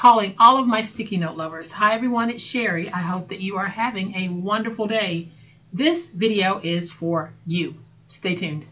calling all of my sticky note lovers. Hi everyone, it's Sherry. I hope that you are having a wonderful day. This video is for you. Stay tuned.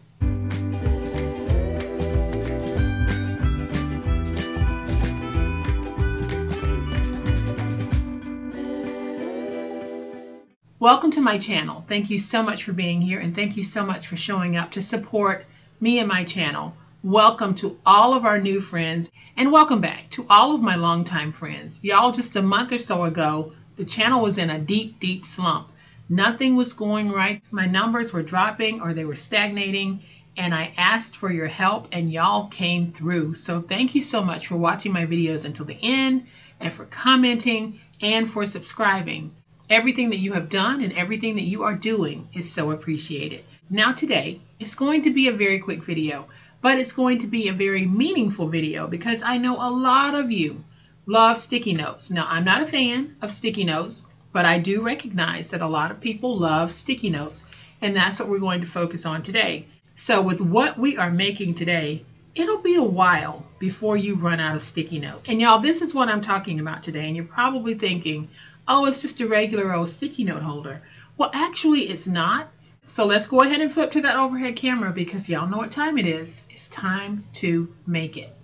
Welcome to my channel. Thank you so much for being here, and thank you so much for showing up to support me and my channel. Welcome to all of our new friends, and welcome back to all of my longtime friends. Y'all, just a month or so ago, the channel was in a deep slump. Nothing was going right. My numbers were dropping or they were stagnating, and I asked for your help and y'all came through. So thank you so much for watching my videos until the end, and for commenting, and for subscribing. Everything that you have done and everything that you are doing is so appreciated. Now today, it's going to be a very quick video, but it's going to be a very meaningful video because I know a lot of you love sticky notes. Now, I'm not a fan of sticky notes, but I do recognize that a lot of people love sticky notes, and that's what we're going to focus on today. So with what we are making today, it'll be a while before you run out of sticky notes. And y'all, this is what I'm talking about today, and you're probably thinking, oh, it's just a regular old sticky note holder. Well, actually, it's not. So let's go ahead and flip to that overhead camera because y'all know what time it is. It's time to make it.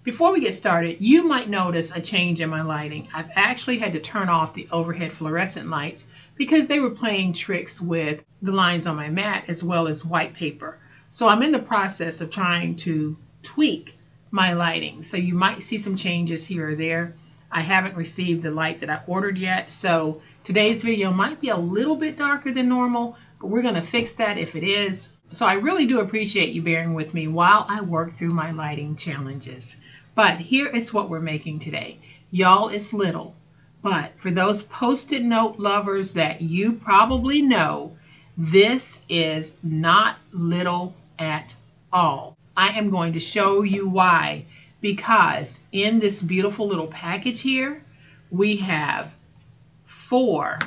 Before we get started, you might notice a change in my lighting. I've actually had to turn off the overhead fluorescent lights because they were playing tricks with the lines on my mat as well as white paper. So I'm in the process of trying to tweak my lighting. So you might see some changes here or there. I haven't received the light that I ordered yet, so today's video might be a little bit darker than normal, but we're going to fix that if it is. So I really do appreciate you bearing with me while I work through my lighting challenges. But here is what we're making today. Y'all, it's little, but for those Post-it note lovers that you probably know, this is not little at all. I am going to show you why. Because in this beautiful little package here, we have 4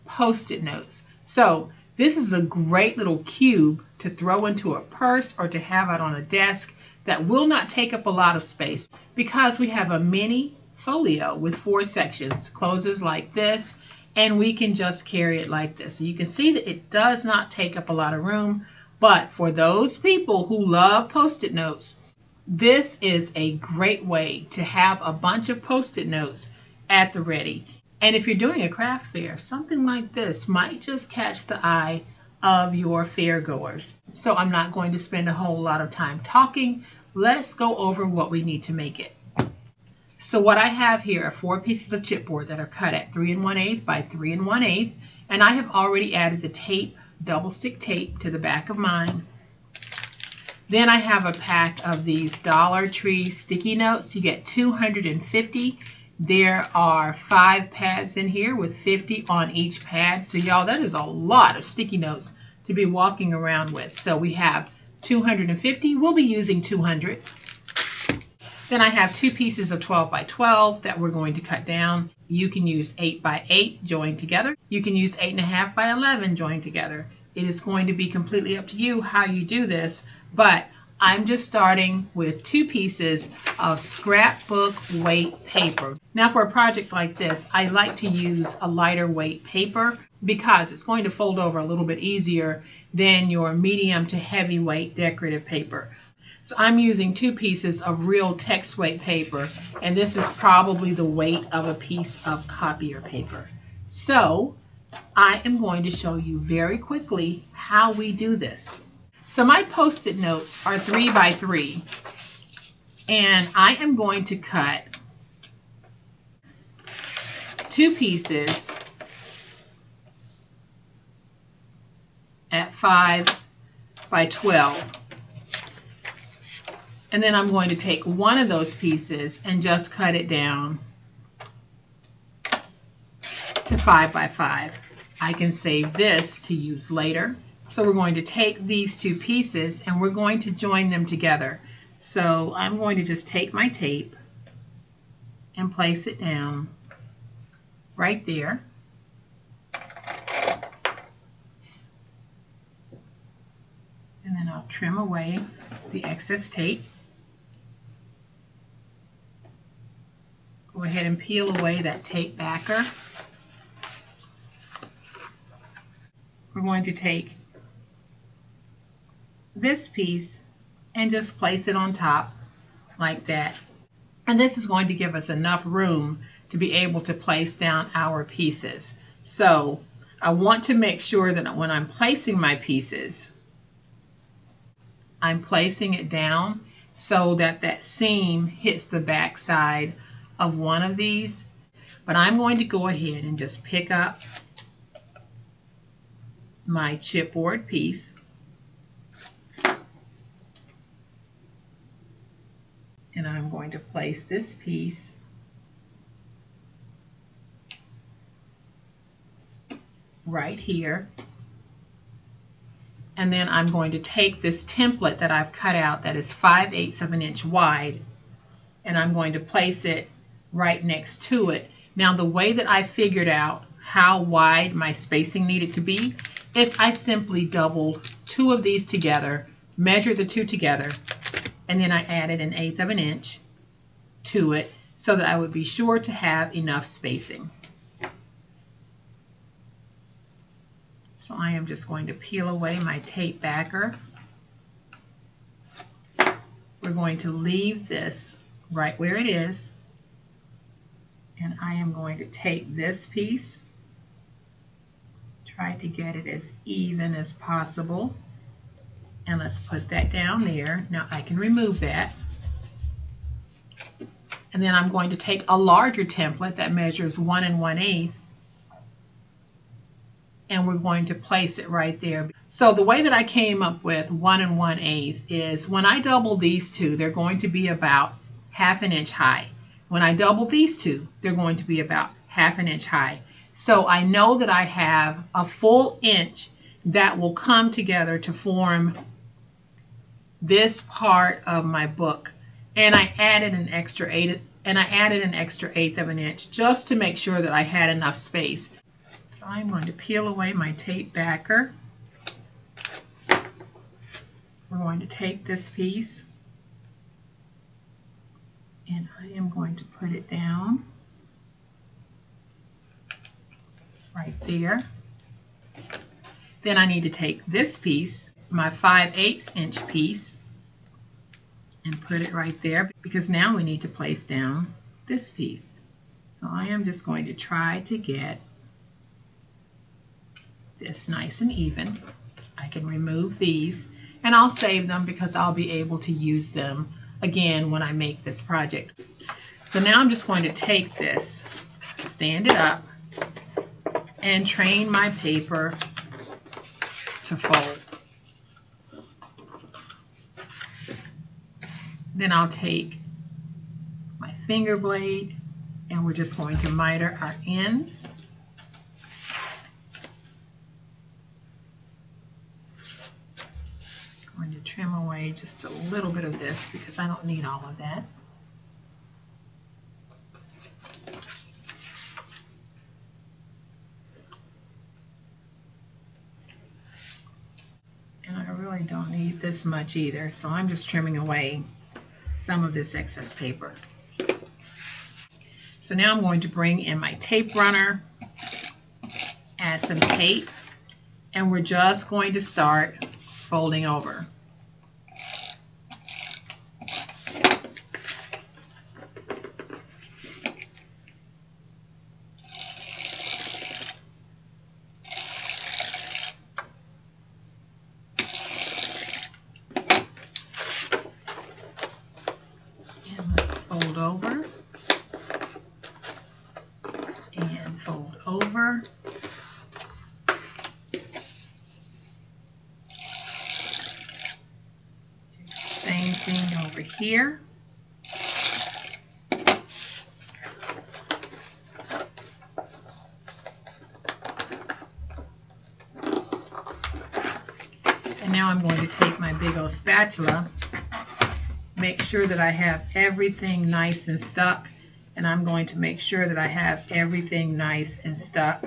Post-it notes. So this is a great little cube to throw into a purse or to have out on a desk that will not take up a lot of space because we have a mini folio with 4 sections, closes like this, and we can just carry it like this. So you can see that it does not take up a lot of room, but for those people who love Post-it notes, this is a great way to have a bunch of Post-it notes at the ready. And if you're doing a craft fair, something like this might just catch the eye of your fair goers. So I'm not going to spend a whole lot of time talking. Let's go over what we need to make it. So what I have here are 4 pieces of chipboard that are cut at 3 1/8 by 3 1/8. And I have already added the tape, double stick tape, to the back of mine. Then I have a pack of these Dollar Tree sticky notes. You get 250. There are 5 pads in here with 50 on each pad. So y'all, that is a lot of sticky notes to be walking around with. So we have 250. We'll be using 200. Then I have 2 pieces of 12 by 12 that we're going to cut down. You can use 8 by 8 joined together. You can use 8.5 by 11 joined together. It is going to be completely up to you how you do this. But I'm just starting with 2 pieces of scrapbook weight paper. Now for a project like this, I like to use a lighter weight paper because it's going to fold over a little bit easier than your medium to heavyweight decorative paper. So I'm using 2 pieces of real text weight paper, and this is probably the weight of a piece of copier paper. So I am going to show you very quickly how we do this. So my Post-it notes are 3 by 3, and I am going to cut 2 pieces at 5 by 12. And then I'm going to take one of those pieces and just cut it down to 5 by 5. I can save this to use later. So we're going to take these 2 pieces and we're going to join them together. So I'm going to just take my tape and place it down right there. And then I'll trim away the excess tape. Go ahead and peel away that tape backer. We're going to take this piece and just place it on top like that. And this is going to give us enough room to be able to place down our pieces. So I want to make sure that when I'm placing my pieces, I'm placing it down so that that seam hits the back side of one of these. But I'm going to go ahead and just pick up my chipboard piece, and I'm going to place this piece right here. And then I'm going to take this template that I've cut out that is 5/8 of an inch wide, and I'm going to place it right next to it. Now the way that I figured out how wide my spacing needed to be is I simply doubled two of these together, measured the two together, and then I added 1/8 of an inch to it so that I would be sure to have enough spacing. So I am just going to peel away my tape backer. We're going to leave this right where it is, and I am going to take this piece, try to get it as even as possible, and let's put that down there. Now I can remove that. And then I'm going to take a larger template that measures 1 1/8, and we're going to place it right there. So the way that I came up with 1 1/8 is when I double these two, they're going to be about 1/2 inch high. When I double these two, they're going to be about 1/2 inch high. So I know that I have a full inch that will come together to form this part of my book. And I added an extra 1/8 of an inch just to make sure that I had enough space. So I'm going to peel away my tape backer. We're going to take this piece and I am going to put it down right there. Then I need to take this piece, my 5/8 inch piece, and put it right there, because now we need to place down this piece. So I am just going to try to get this nice and even. I can remove these and I'll save them because I'll be able to use them again when I make this project. So now I'm just going to take this, stand it up, and train my paper to fold. Then I'll take my finger blade and we're just going to miter our ends. I'm going to trim away just a little bit of this because I don't need all of that. And I really don't need this much either, so I'm just trimming away some of this excess paper. So now I'm going to bring in my tape runner, add some tape, and we're just going to start folding over. And let's fold over and fold over. Same thing over here. And now I'm going to take my big old spatula, make sure that I have everything nice and stuck, and I'm going to make sure that I have everything nice and stuck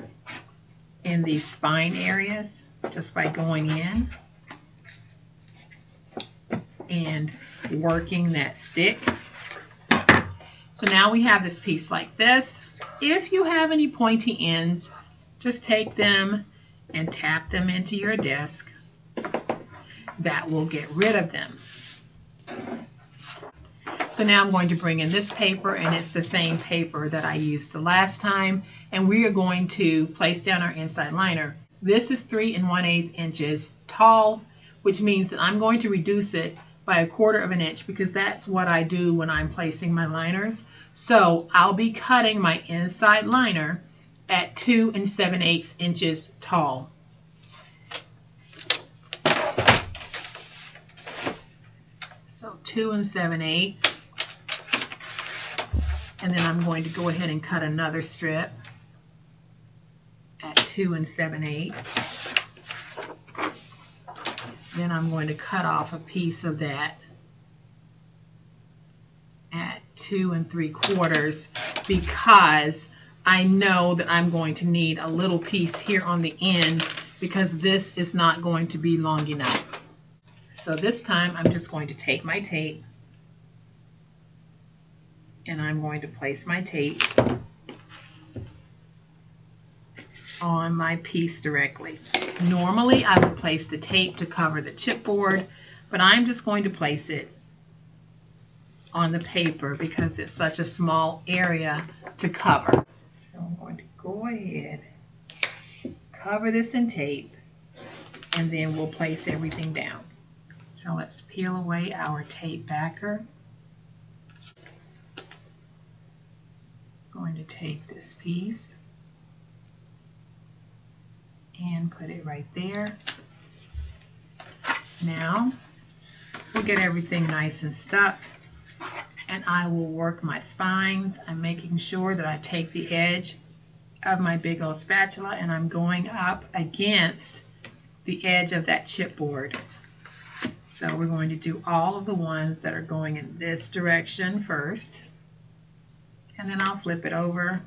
in these spine areas just by going in and working that stick. So now we have this piece like this. If you have any pointy ends, just take them and tap them into your desk. That will get rid of them. So now I'm going to bring in this paper, and it's the same paper that I used the last time, and we are going to place down our inside liner. This is 3 1/8 inches tall, which means that I'm going to reduce it by 1/4 inch because that's what I do when I'm placing my liners. So I'll be cutting my inside liner at 2 7/8 inches tall. So 2 7/8, and then I'm going to go ahead and cut another strip at 2 7/8. Then I'm going to cut off a piece of that at 2 3/4 because I know that I'm going to need a little piece here on the end because this is not going to be long enough. So this time I'm just going to take my tape and I'm going to place my tape on my piece directly. Normally I would place the tape to cover the chipboard, but I'm just going to place it on the paper because it's such a small area to cover. So I'm going to go ahead, cover this in tape, and then we'll place everything down. So let's peel away our tape backer. Going to take this piece and put it right there. Now we'll get everything nice and stuck, and I will work my spines. I'm making sure that I take the edge of my big old spatula and I'm going up against the edge of that chipboard. So we're going to do all of the ones that are going in this direction first, and then I'll flip it over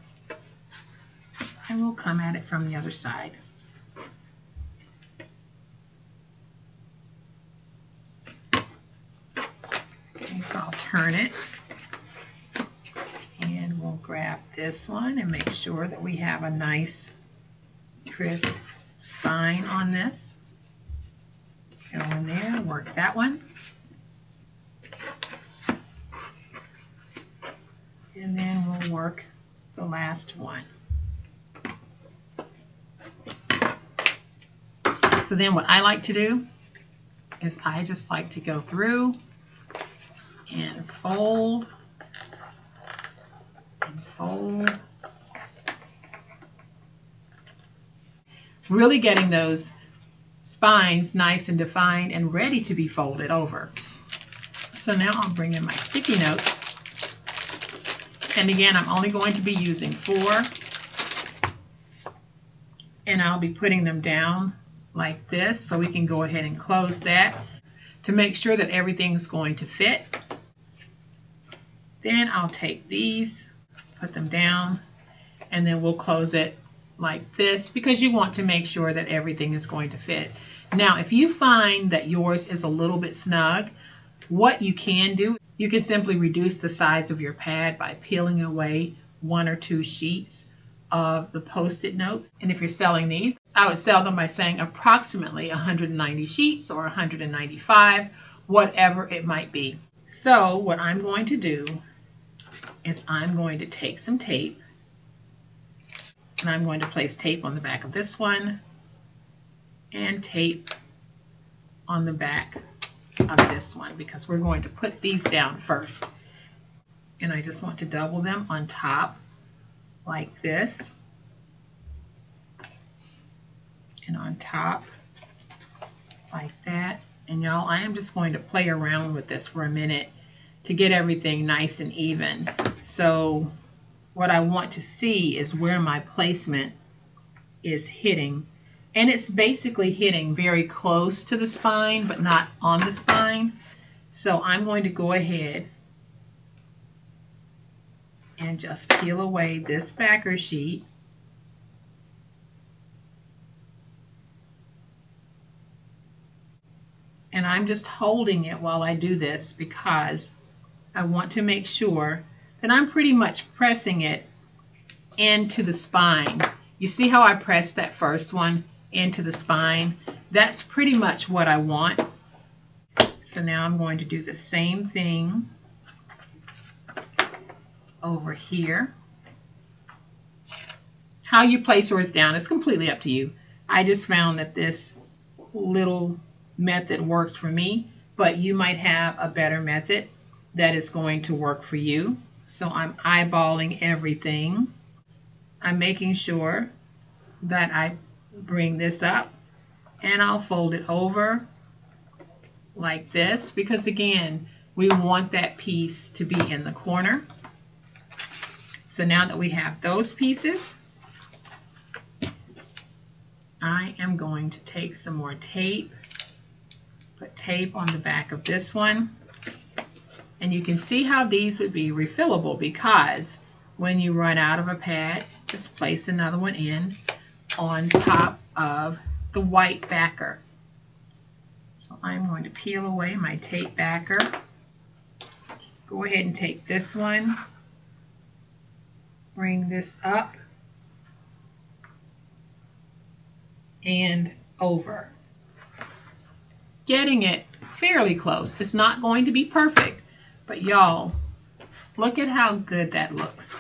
and we'll come at it from the other side. Okay, so I'll turn it and we'll grab this one and make sure that we have a nice crisp spine on this. Go in there, work that one. And then we'll work the last one. So then what I like to do is I just like to go through and fold and fold. Really getting those spines nice and defined and ready to be folded over. So now I'll bring in my sticky notes. And again, I'm only going to be using 4. And I'll be putting them down like this so we can go ahead and close that to make sure that everything's going to fit. Then I'll take these, put them down, and then we'll close it like this because you want to make sure that everything is going to fit. Now, if you find that yours is a little bit snug, what you can do, you can simply reduce the size of your pad by peeling away 1 or 2 sheets of the Post-it notes. And if you're selling these, I would sell them by saying approximately 190 sheets or 195, whatever it might be. So what I'm going to do is I'm going to take some tape and I'm going to place tape on the back of this one and tape on the back of this one because we're going to put these down first. And I just want to double them on top like this and on top like that. And y'all, I am just going to play around with this for a minute to get everything nice and even. So what I want to see is where my placement is hitting. And it's basically hitting very close to the spine, but not on the spine. So I'm going to go ahead and just peel away this backer sheet. And I'm just holding it while I do this because I want to make sure then I'm pretty much pressing it into the spine. You see how I pressed that first one into the spine? That's pretty much what I want. So now I'm going to do the same thing over here. How you place yours down is completely up to you. I just found that this little method works for me, but you might have a better method that is going to work for you. So I'm eyeballing everything. I'm making sure that I bring this up and I'll fold it over like this, because again, we want that piece to be in the corner. So now that we have those pieces, I am going to take some more tape, put tape on the back of this one, and you can see how these would be refillable, because when you run out of a pad, just place another one in on top of the white backer. So I'm going to peel away my tape backer. Go ahead and take this one, bring this up and over. Getting it fairly close. It's not going to be perfect, but y'all, look at how good that looks.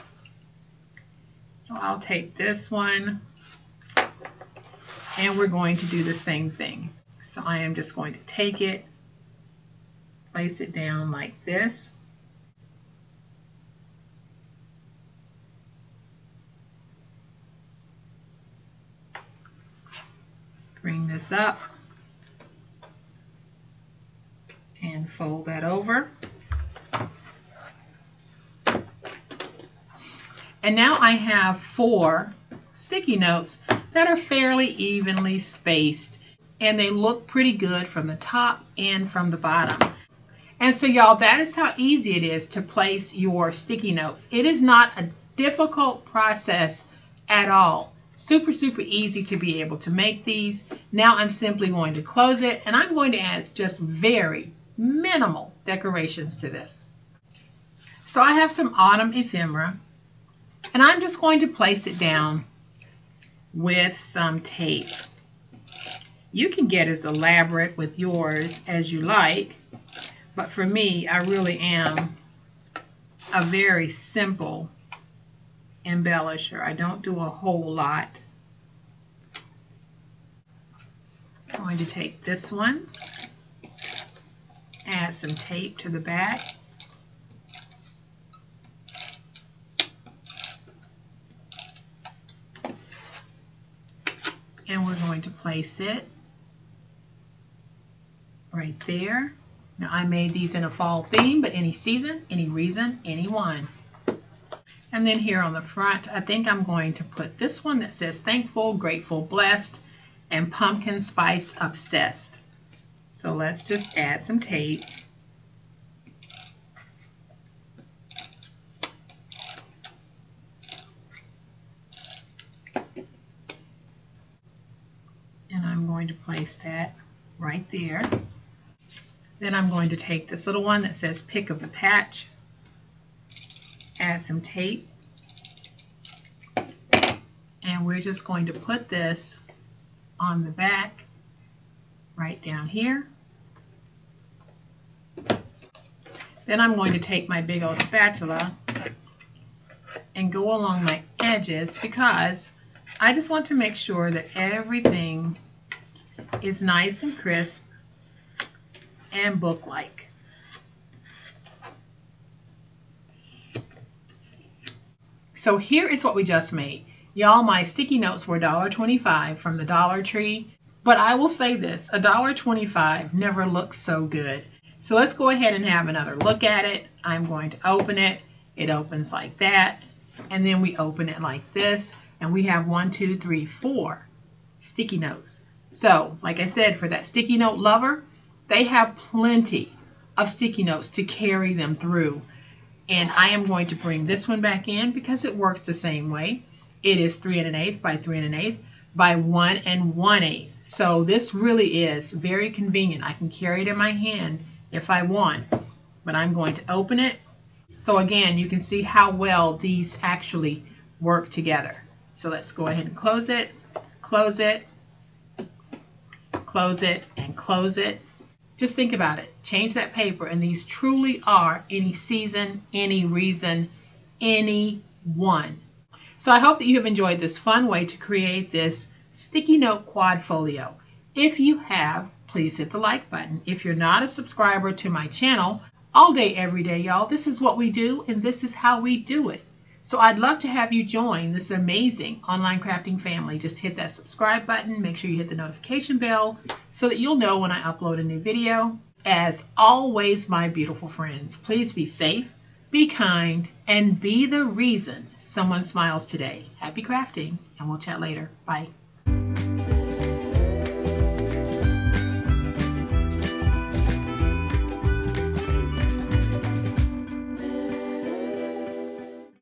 So I'll take this one and we're going to do the same thing. So I am just going to take it, place it down like this. Bring this up and fold that over. And now I have 4 sticky notes that are fairly evenly spaced, and they look pretty good from the top and from the bottom. And so y'all, that is how easy it is to place your sticky notes. It is not a difficult process at all. Super, super easy to be able to make these. Now I'm simply going to close it, and I'm going to add just very minimal decorations to this. So I have some autumn ephemera, and I'm just going to place it down with some tape. You can get as elaborate with yours as you like, but for me, I really am a very simple embellisher. I don't do a whole lot. I'm going to take this one, add some tape to the back, and we're going to place it right there. Now I made these in a fall theme, but any season, any reason, anyone. And then here on the front, I think I'm going to put this one that says thankful, grateful, blessed, and pumpkin spice obsessed. So let's just add some tape. And I'm going to place that right there. Then I'm going to take this little one that says pick of the patch, add some tape, and we're just going to put this on the back right down here. Then I'm going to take my big old spatula and go along my edges, because I just want to make sure that everything is nice and crisp and book-like. So here is what we just made. Y'all, my sticky notes were $1.25 from the Dollar Tree, but I will say this, $1.25 never looks so good. So let's go ahead and have another look at it. I'm going to open it. It opens like that, and then we open it like this, and we have 1, 2, 3, 4 sticky notes. So, like I said, for that sticky note lover, they have plenty of sticky notes to carry them through. And I am going to bring this one back in because it works the same way. It is 3 1/8 by 3 1/8 by 1 1/8. So this really is very convenient. I can carry it in my hand if I want, but I'm going to open it So again, you can see how well these actually work together. So let's go ahead and close it, close it, close it, and close it. Just think about it. Change that paper, and these truly are any season, any reason, any one. So I hope that you have enjoyed this fun way to create this sticky note quad folio. If you have, please hit the like button. If you're not a subscriber to my channel, all day, every day, y'all, this is what we do, and this is how we do it. So I'd love to have you join this amazing online crafting family. Just hit that subscribe button. Make sure you hit the notification bell so that you'll know when I upload a new video. As always, my beautiful friends, please be safe, be kind, and be the reason someone smiles today. Happy crafting, and we'll chat later. Bye.